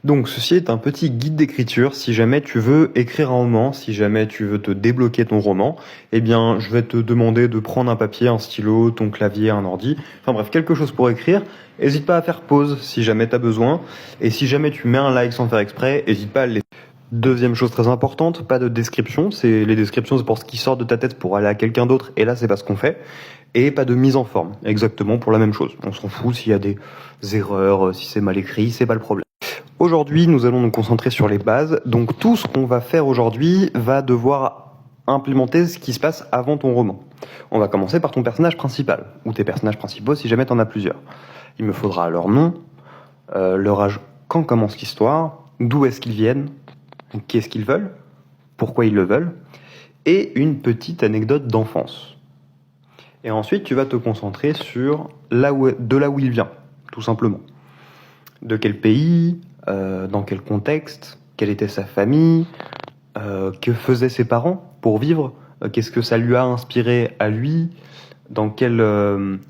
Donc ceci est un petit guide d'écriture si jamais tu veux écrire un roman, si jamais tu veux te débloquer ton roman, eh bien je vais te demander de prendre un papier, un stylo, ton clavier, un ordi, enfin bref, quelque chose pour écrire. N'hésite pas à faire pause si jamais tu as besoin, et si jamais tu mets un like sans faire exprès, n'hésite pas à le laisser. Deuxième chose très importante, pas de description, les descriptions c'est pour ce qui sort de ta tête pour aller à quelqu'un d'autre, et là c'est pas ce qu'on fait. Et pas de mise en forme, exactement pour la même chose. On s'en fout s'il y a des erreurs, si c'est mal écrit, c'est pas le problème. Aujourd'hui, nous allons nous concentrer sur les bases. Donc tout ce qu'on va faire aujourd'hui va devoir implémenter ce qui se passe avant ton roman. On va commencer par ton personnage principal, ou tes personnages principaux si jamais tu en as plusieurs. Il me faudra leur nom, leur âge, quand commence l'histoire, d'où est-ce qu'ils viennent, qu'est-ce qu'ils veulent, pourquoi ils le veulent, et une petite anecdote d'enfance. Et ensuite, tu vas te concentrer sur de là où il vient, tout simplement. De quel pays, dans quel contexte, quelle était sa famille, que faisaient ses parents pour vivre, qu'est-ce que ça lui a inspiré à lui, dans quelle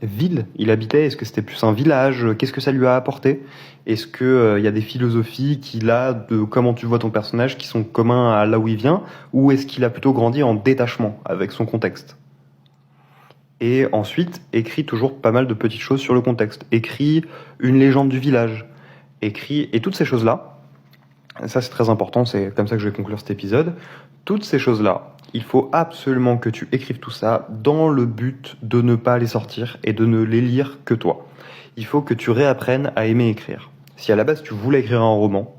ville il habitait, est-ce que c'était plus un village, qu'est-ce que ça lui a apporté, est-ce qu'il y a des philosophies qu'il a de comment tu vois ton personnage qui sont communs à là où il vient, ou est-ce qu'il a plutôt grandi en détachement avec son contexte. Et ensuite, écris toujours pas mal de petites choses sur le contexte. Écris une légende du village. Écris, et toutes ces choses-là, ça c'est très important, c'est comme ça que je vais conclure cet épisode. Toutes ces choses-là, il faut absolument que tu écrives tout ça dans le but de ne pas les sortir et de ne les lire que toi. Il faut que tu réapprennes à aimer écrire. Si à la base tu voulais écrire un roman,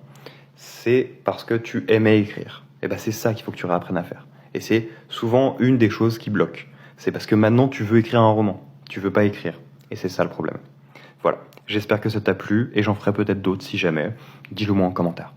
c'est parce que tu aimais écrire. Et ben c'est ça qu'il faut que tu réapprennes à faire. Et c'est souvent une des choses qui bloque. C'est parce que maintenant tu veux écrire un roman, tu veux pas écrire. Et c'est ça le problème. Voilà, j'espère que ça t'a plu et j'en ferai peut-être d'autres si jamais. Dis-le moi en commentaire.